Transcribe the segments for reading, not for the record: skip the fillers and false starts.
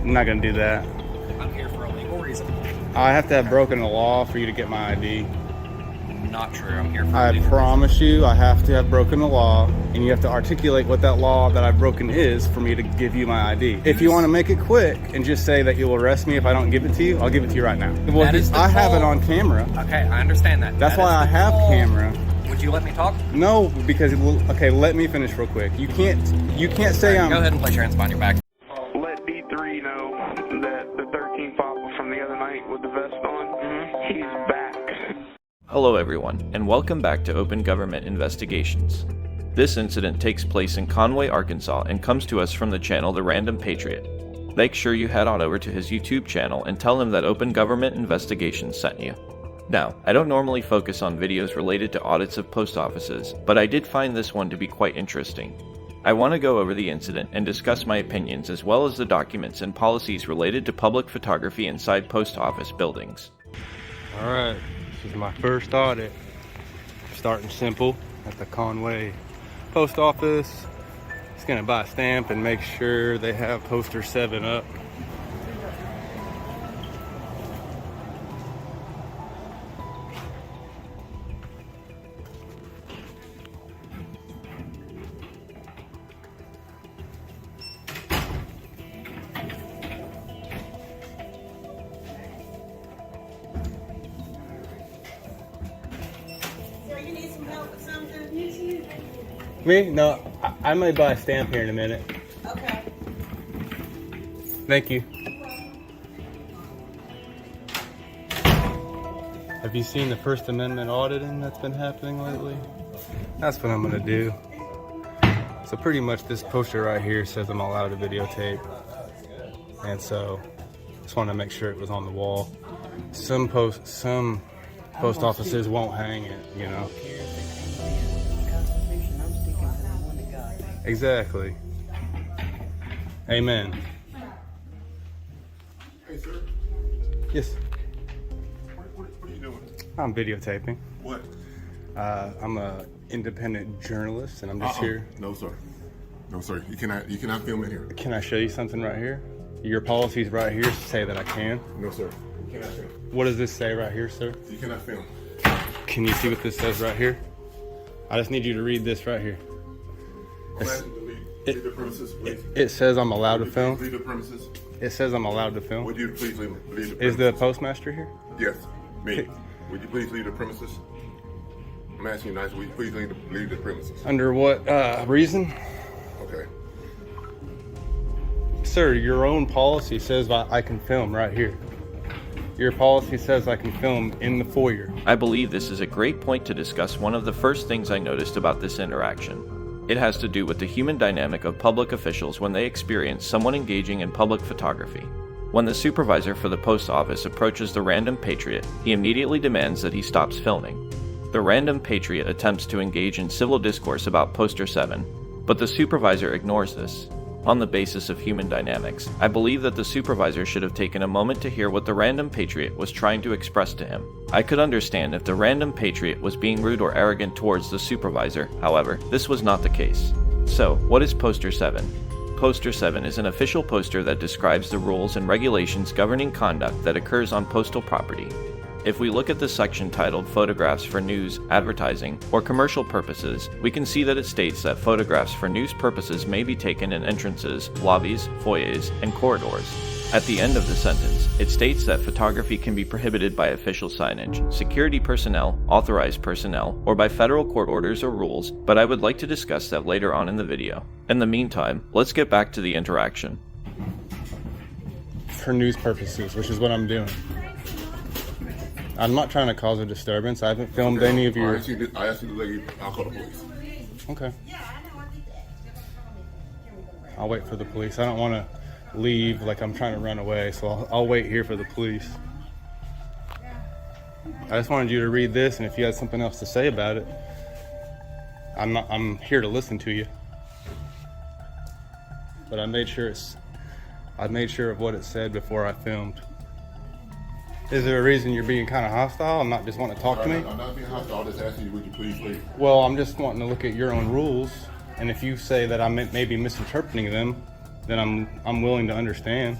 I'm not gonna do that. I'm here for a legal reason. I have to have broken the law for you to get my ID. Not true. I'm here for a I legal promise you, I have to have broken the law, and you have to articulate what that law that I've broken is for me to give you my ID. If you want to make it quick and just say that you'll arrest me if I don't give it to you, I'll give it to you right now. Well, I have it on camera. Okay, I understand that. That's why I have camera. Would you let me talk? No, because okay, let me finish real quick. You can't say I'm. Go ahead and place your hands behind your back. Let D3 know that the 13th Papa from the other night with the vest on, he's back. Hello everyone, and welcome back to Open Government Investigations. This incident takes place in Conway, Arkansas, and comes to us from the channel The Random Patriot. Make sure you head on over to his YouTube channel and tell him that Open Government Investigations sent you. Now, I don't normally focus on videos related to audits of post offices, but I did find this one to be quite interesting. I want to go over the incident and discuss my opinions as well as the documents and policies related to public photography inside post office buildings. Alright, this is my first audit. Starting simple at the Conway post office. Just gonna buy a stamp and make sure they have poster 7 up. Me? No, I may buy a stamp here in a minute. Okay. Thank you. Have you seen the First Amendment auditing that's been happening lately? That's what I'm gonna do. So pretty much this poster right here says I'm allowed to videotape. And so just want to make sure it was on the wall. Some post offices won't hang it, you know. Exactly. Amen. Hey, sir. Yes. What are you doing? I'm videotaping. What? I'm a independent journalist, and I'm just here. No, sir. No, sir. You cannot film in here. Can I show you something right here? Your policies right here say that I can. No, sir. You cannot film. What does this say right here, sir? You cannot film. Can you see what this says right here? I just need you to read this right here. I'm asking you to leave the premises, please. It says I'm allowed to Please film. leave the premises. It says I'm allowed to film. Would you please leave the premises? Is the postmaster here? Yes, me. Would you please leave the premises? I'm asking you nicely. Would you please leave the premises? Under what reason? Okay. Sir, your own policy says I can film right here. Your policy says I can film in the foyer. I believe this is a great point to discuss one of the first things I noticed about this interaction. It has to do with the human dynamic of public officials when they experience someone engaging in public photography. When the supervisor for the post office approaches the Random Patriot, he immediately demands that he stops filming. The Random Patriot attempts to engage in civil discourse about Poster 7, but the supervisor ignores this. On the basis of human dynamics, I believe that the supervisor should have taken a moment to hear what the Random Patriot was trying to express to him. I could understand if the Random Patriot was being rude or arrogant towards the supervisor, however, this was not the case. So, what is Poster 7? Poster 7 is an official poster that describes the rules and regulations governing conduct that occurs on postal property. If we look at the section titled Photographs for News, Advertising, or Commercial Purposes, we can see that it states that photographs for news purposes may be taken in entrances, lobbies, foyers, and corridors. At the end of the sentence, it states that photography can be prohibited by official signage, security personnel, authorized personnel, or by federal court orders or rules, but I would like to discuss that later on in the video. In the meantime, let's get back to the interaction. For news purposes, which is what I'm doing. I'm not trying to cause a disturbance. I haven't filmed any of your... I asked you to leave. I'll call the police. Okay. I'll wait for the police. I don't want to leave like I'm trying to run away, so I'll wait here for the police. I just wanted you to read this, and if you had something else to say about it, I'm here to listen to you. But I made sure of what it said before I filmed. Is there a reason you're being kind of hostile? I'm not just wanting to talk to me? I'm not being hostile. I'm just asking you, would you please leave? Well, I'm just wanting to look at your own rules, and if you say that I'm maybe misinterpreting them, then I'm willing to understand.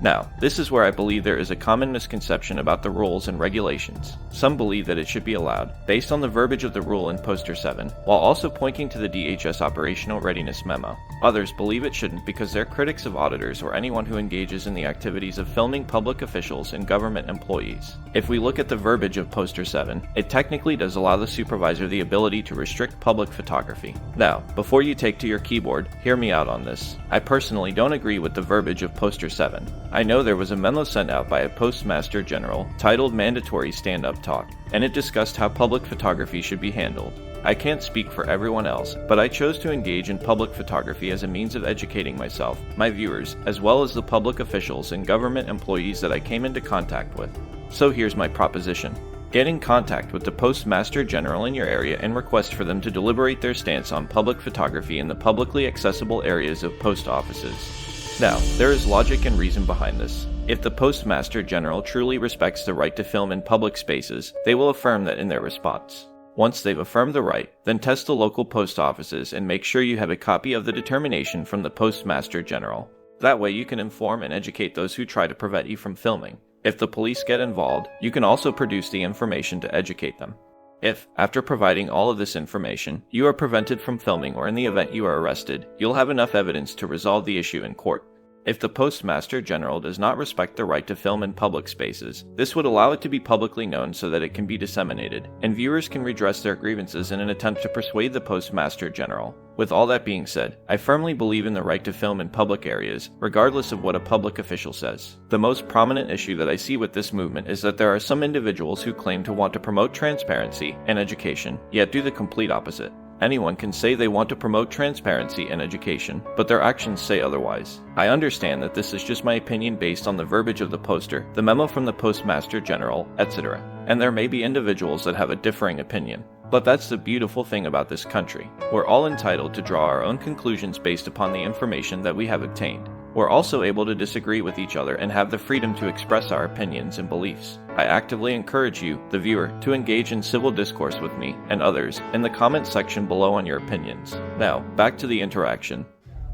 Now, this is where I believe there is a common misconception about the rules and regulations. Some believe that it should be allowed, based on the verbiage of the rule in Poster 7, while also pointing to the DHS Operational Readiness Memo. Others believe it shouldn't because they're critics of auditors or anyone who engages in the activities of filming public officials and government employees. If we look at the verbiage of Poster 7, it technically does allow the supervisor the ability to restrict public photography. Now, before you take to your keyboard, hear me out on this. I personally don't agree with the verbiage of Poster 7. I know there was a memo sent out by a Postmaster General titled Mandatory Stand-Up Talk, and it discussed how public photography should be handled. I can't speak for everyone else, but I chose to engage in public photography as a means of educating myself, my viewers, as well as the public officials and government employees that I came into contact with. So here's my proposition. Get in contact with the Postmaster General in your area and request for them to deliberate their stance on public photography in the publicly accessible areas of post offices. Now, there is logic and reason behind this. If the Postmaster General truly respects the right to film in public spaces, they will affirm that in their response. Once they've affirmed the right, then test the local post offices and make sure you have a copy of the determination from the Postmaster General. That way you can inform and educate those who try to prevent you from filming. If the police get involved, you can also produce the information to educate them. If, after providing all of this information, you are prevented from filming or in the event you are arrested, you'll have enough evidence to resolve the issue in court. If the Postmaster General does not respect the right to film in public spaces, this would allow it to be publicly known so that it can be disseminated, and viewers can redress their grievances in an attempt to persuade the Postmaster General. With all that being said, I firmly believe in the right to film in public areas, regardless of what a public official says. The most prominent issue that I see with this movement is that there are some individuals who claim to want to promote transparency and education, yet do the complete opposite. Anyone can say they want to promote transparency and education, but their actions say otherwise. I understand that this is just my opinion based on the verbiage of the poster, the memo from the Postmaster General, etc. And there may be individuals that have a differing opinion. But that's the beautiful thing about this country. We're all entitled to draw our own conclusions based upon the information that we have obtained. We're also able to disagree with each other and have the freedom to express our opinions and beliefs. I actively encourage you, the viewer, to engage in civil discourse with me and others in the comment section below on your opinions. Now, back to the interaction.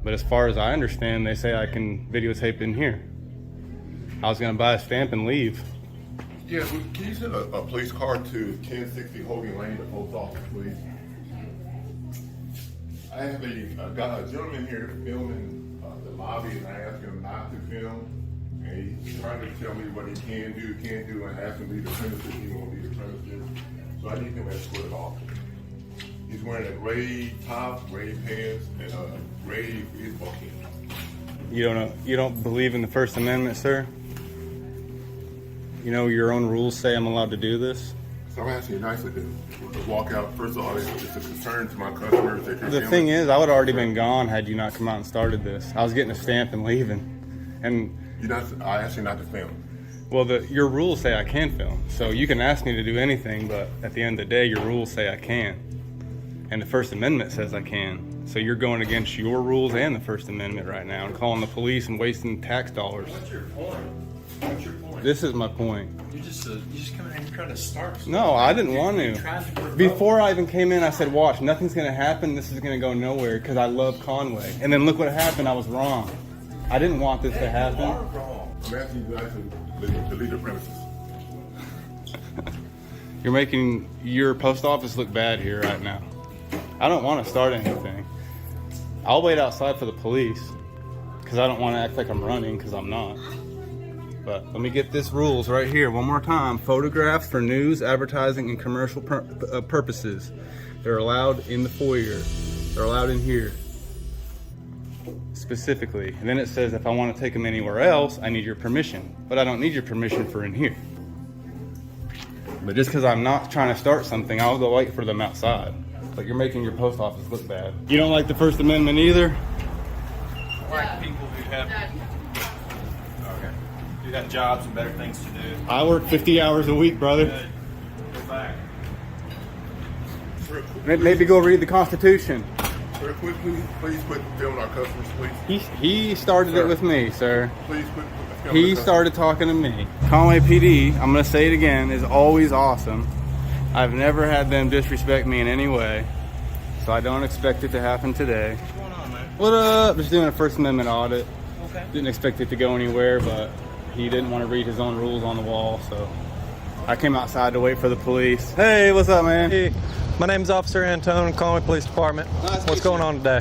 But as far as I understand, they say I can videotape in here. I was going to buy a stamp and leave. Yeah, can you send a police car to 1060 Hogan Lane, the post office, please? I have a gentleman here filming the lobby, and I asked him not to film, and he's trying to tell me what he can do, can't do, and I asked him to leave the premises, he won't leave the premises, so I need him escorted off. He's wearing a gray top, gray pants, and a gray baseball cap. You don't believe in the First Amendment, sir? You know your own rules say I'm allowed to do this? So I'm asking you nicely to walk out. First of all, it's a concern to my customers that you're The thing is, I would have already been gone had you not come out and started this. I was getting a stamp and leaving. And I asked you not to film. well, your rules say I can film. So you can ask me to do anything, but at the end of the day, your rules say I can. And the First Amendment says I can. So you're going against your rules and the First Amendment right now and calling the police and wasting tax dollars. What's your point? What's your point? This is my point. You just come in and try to start something. No, I didn't want You're to. trying to provoke. Before I even came in, I said, watch, nothing's going to happen. This is going to go nowhere because I love Conway. And then look what happened. I was wrong. I didn't want this to happen. You are wrong. I'm asking you nicely to leave the premises. You're making your post office look bad here right now. I don't want to start anything. I'll wait outside for the police because I don't want to act like I'm running because I'm not. But let me get this rules right here one more time. Photographs for news, advertising, and commercial purposes. They're allowed in the foyer. They're allowed in here. Specifically. And then it says if I want to take them anywhere else, I need your permission. But I don't need your permission for in here. But just because I'm not trying to start something, I'll go wait for them outside. But you're making your post office look bad. You don't like the First Amendment either? Like people who have jobs and better things to do. I work 50 hours a week, brother. Good. Go back. Maybe go read the Constitution. Sir, please quit filming our customers, please. He started it with me, sir. Please quit filming He started talking to me. Conway PD, I'm going to say it again, is always awesome. I've never had them disrespect me in any way, so I don't expect it to happen today. What's going on, man? What up? Just doing a First Amendment audit. Didn't expect it to go anywhere, but he didn't want to read his own rules on the wall, so I came outside to wait for the police. Hey, what's up, man? Hey, my name's Officer Antone, Cumming Police Department. What's going on today?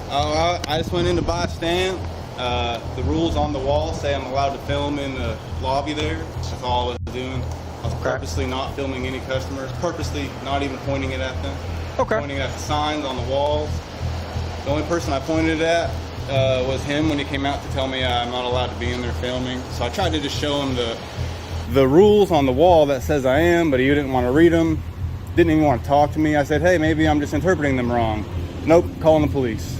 Oh, I just went in to buy a stamp. The rules on the wall say I'm allowed to film in the lobby there. That's all I was doing. I was purposely not filming any customers, purposely not even pointing it at them. Okay. Pointing at the signs on the walls. The only person I pointed it at was him when he came out to tell me I'm not allowed to be in there filming. So I tried to just show him the rules on the wall that says I am, but he didn't want to read them. Didn't even want to talk to me. I said, hey, maybe I'm just interpreting them wrong. Nope, calling the police.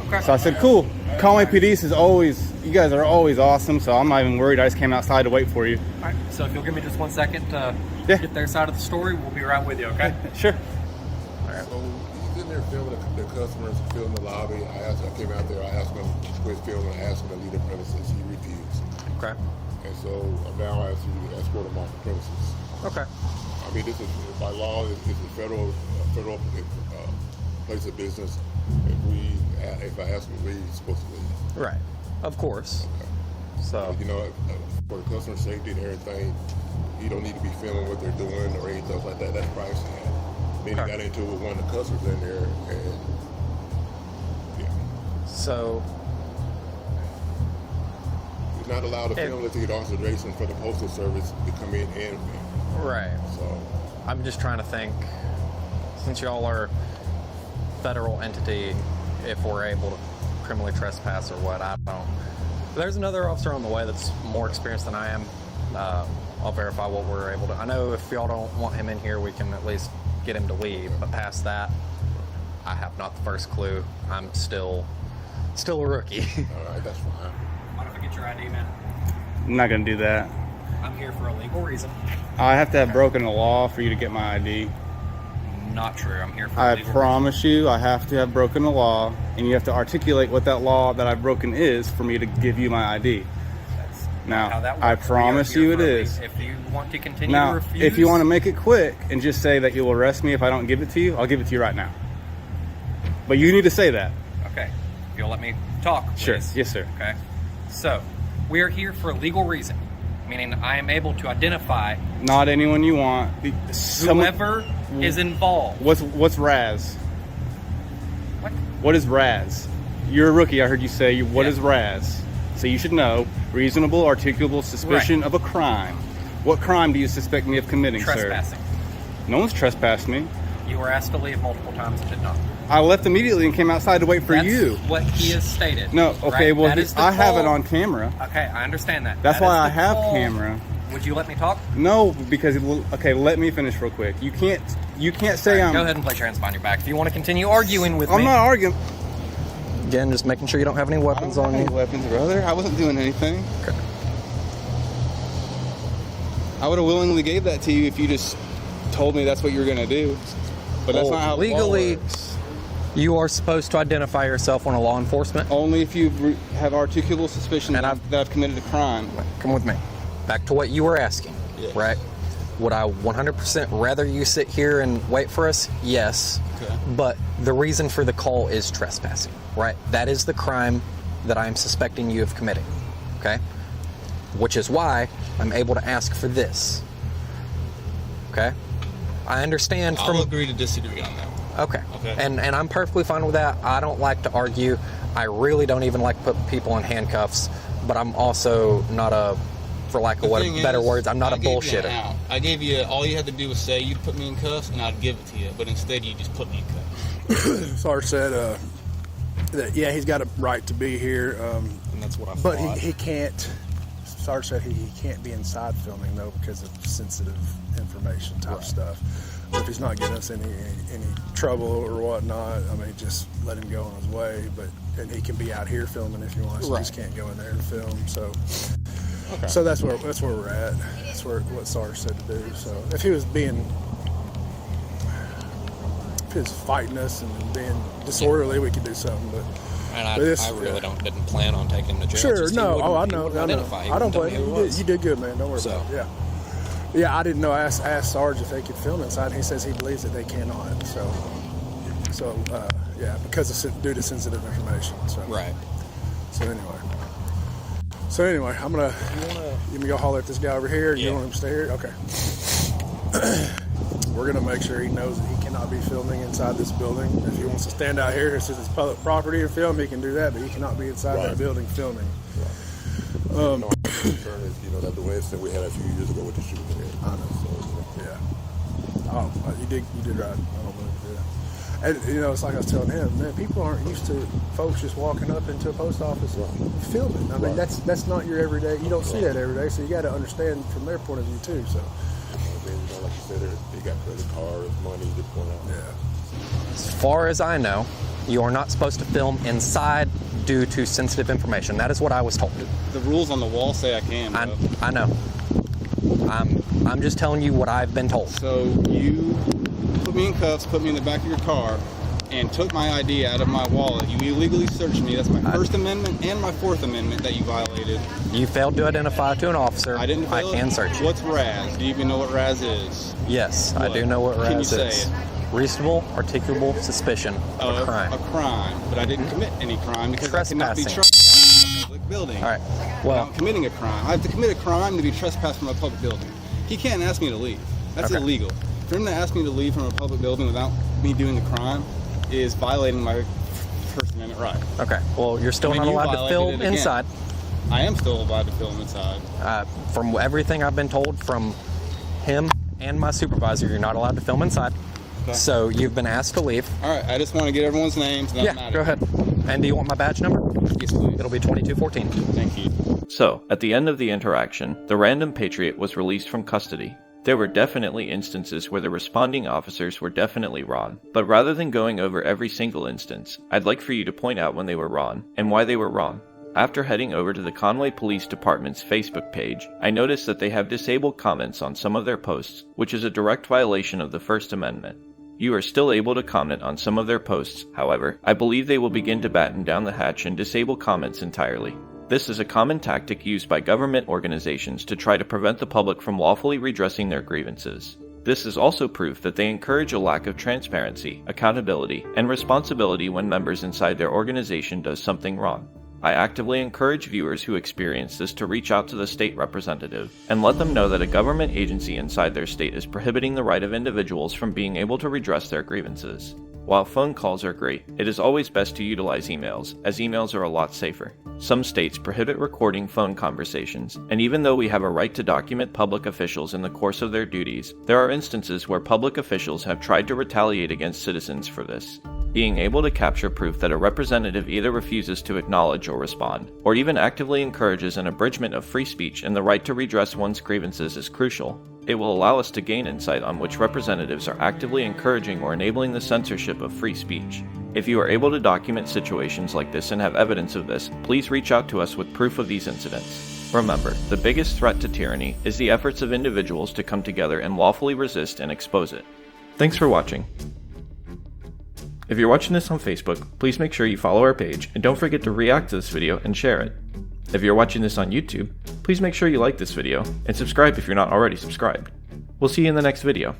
Okay. So I said, cool. Cumming PD is always, you guys are always awesome, so I'm not even worried. I just came outside to wait for you. All right, so if you'll give me just 1 second to Yeah. get their side of the story, we'll be right with you, okay? Sure. So he's in there filming the customers, filming the lobby. I came out there, I asked him to quit filming, I asked him to leave the premises. He refused. Okay. And so now I asked you to escort him off the premises. Okay. I mean, this is, by law, it's a federal place of business. If I ask him to leave, he's supposed to leave. Right. Of course. Okay. So. You know, for customer safety and everything, you don't need to be filming what they're doing or anything like that. That's privacy. Then he got into it with one of the customers in there, and yeah. So. He's not allowed to film until you get authorization for the postal service to come in and film. Right. So. I'm just trying to think, since y'all are federal entity, if we're able to criminally trespass or what, I don't. There's another officer on the way that's more experienced than I am. I'll verify what we're able to. I know if y'all don't want him in here, we can at least get him to leave. But past that, I have not the first clue. I'm still a rookie. All right, that's fine. Mind if I get your ID, man? I'm not going to do that. I'm here for a legal reason. I have to have broken the law for you to get my ID. Not true. I'm here for a I legal promise you, I have to have broken the law, and you have to articulate what that law that I've broken is for me to give you my ID. Now, how that works. I promise you it is. If you want to continue Now, to refuse... if you want to make it quick and just say that you'll arrest me if I don't give it to you, I'll give it to you right now. But you need to say that. Okay. If you'll let me talk, please. Sure. Yes, sir. Okay. So, we are here for a legal reason, meaning I am able to identify Not anyone you want. whoever is involved. What's Raz? What? What is Raz? You're a rookie, I heard you say. What is Raz? So you should know. Reasonable, articulable suspicion of a crime. What crime do you suspect me of committing, Trespassing. sir? No one's trespassed me. You were asked to leave multiple times and did not. I left immediately and came outside to wait for you. That's what he has stated. No, okay, right? well, That is the I have it call. on camera. Okay, I understand that. That's That why is I the have call. camera. Would you let me talk? No, because okay, let me finish real quick. You can't say All right, I'm. Go ahead and play your hands behind your back. If you want to continue arguing with I'm me. not arguing. Again, just making sure you don't have any I weapons don't on have you. any weapons, brother. I wasn't doing anything. Okay. I would have willingly gave that to you if you just told me that's what you were gonna do. But that's not how the law legally, works. you are supposed to identify yourself when a law enforcement. Only if you have articulable suspicion And that I've committed a crime. Come with me. Back to what you were asking, Yes. right? Would I 100% rather you sit here and wait for us? Yes. Okay. But the reason for the call is trespassing, right? That is the crime that I'm suspecting you of committing, okay? Which is why I'm able to ask for this, okay? I understand from... I'll agree to disagree on that. Okay. Okay. And I'm perfectly fine with that. I don't like to argue. I really don't even like to put people in handcuffs, but I'm also not a, for lack of better words, I'm not a bullshitter. I gave you, all you had to do was say you'd put me in cuffs and I'd give it to you, but instead you just put me in cuffs. Sarge said that, yeah, he's got a right to be here. And that's what I but thought. he can't, Sarge said he can't be inside filming, though, because of sensitive information type stuff. So if he's not getting us any trouble or whatnot, I mean, just let him go on his way. And he can be out here filming if he wants. He just can't go in there and film. So, so that's where we're at. That's what Sarge said to do. So if he was fighting us and being disorderly, we could do something. But and I really didn't plan on taking him to jail. Sure, no. I know. I don't blame you. You did good, man. Don't worry about it. Yeah, I didn't know. I asked Sarge if they could film inside. And he says he believes that they cannot. So, because of due to sensitive information. So. Right. So anyway. So anyway, I'm gonna go holler at this guy over here. You want him to stay here? Okay. We're gonna make sure he knows that he cannot be filming inside this building. If he wants to stand out here, since it's public property and film, he can do that, but he cannot be inside that building filming. Concern is, that the incident we had a few years ago with the shooting. I know. So, yeah. Oh, you did right. I don't believe it. And it's like I was telling him, man, people aren't used to folks just walking up into a post office filming. I mean, that's not your everyday. You don't see that every day, so you got to understand from their point of view too. So, like you said, they got credit cards, money to point out. Yeah. As far as I know, you are not supposed to film inside due to sensitive information. That is what I was told. The rules on the wall say I can. I know. I'm just telling you what I've been told. So you put me in cuffs, put me in the back of your car, and took my ID out of my wallet. You illegally searched me. That's my First Amendment and my Fourth Amendment that you violated. You failed to identify to an officer. I didn't fail. I can search you. What's RAS? Do you even know what RAS is? Yes, what? I do know what RAS Can you say is. it? Reasonable, articulable suspicion of a crime. A crime, but I didn't commit any crime because I cannot be trespassing from a public building. All right. Well, I'm committing a crime. I have to commit a crime to be trespassed from a public building. He can't ask me to leave. That's illegal. For him to ask me to leave from a public building without me doing the crime is violating my First Amendment right. Okay. Well, you're still not allowed to film inside. I am still allowed to film inside. From everything I've been told from him and my supervisor, you're not allowed to film inside. Okay. So you've been asked to leave. All right. I just want to get everyone's names. And yeah, go ahead. And do you want my badge number? Yes, please. It'll be 2214. Thank you. So, at the end of the interaction, the random Patriot was released from custody. There were definitely instances where the responding officers were definitely wrong, but rather than going over every single instance, I'd like for you to point out when they were wrong, and why they were wrong. After heading over to the Conway Police Department's Facebook page, I noticed that they have disabled comments on some of their posts, which is a direct violation of the First Amendment. You are still able to comment on some of their posts, however, I believe they will begin to batten down the hatch and disable comments entirely. This is a common tactic used by government organizations to try to prevent the public from lawfully redressing their grievances. This is also proof that they encourage a lack of transparency, accountability, and responsibility when members inside their organization does something wrong. I actively encourage viewers who experience this to reach out to the state representative and let them know that a government agency inside their state is prohibiting the right of individuals from being able to redress their grievances. While phone calls are great, it is always best to utilize emails, as emails are a lot safer. Some states prohibit recording phone conversations, and even though we have a right to document public officials in the course of their duties, there are instances where public officials have tried to retaliate against citizens for this. Being able to capture proof that a representative either refuses to acknowledge or respond, or even actively encourages an abridgment of free speech and the right to redress one's grievances is crucial. It will allow us to gain insight on which representatives are actively encouraging or enabling the censorship of free speech. If you are able to document situations like this and have evidence of this, please reach out to us with proof of these incidents. Remember, the biggest threat to tyranny is the efforts of individuals to come together and lawfully resist and expose it. Thanks for watching. If you're watching this on Facebook, please make sure you follow our page and don't forget to react to this video and share it. If you're watching this on YouTube, please make sure you like this video and subscribe if you're not already subscribed. We'll see you in the next video.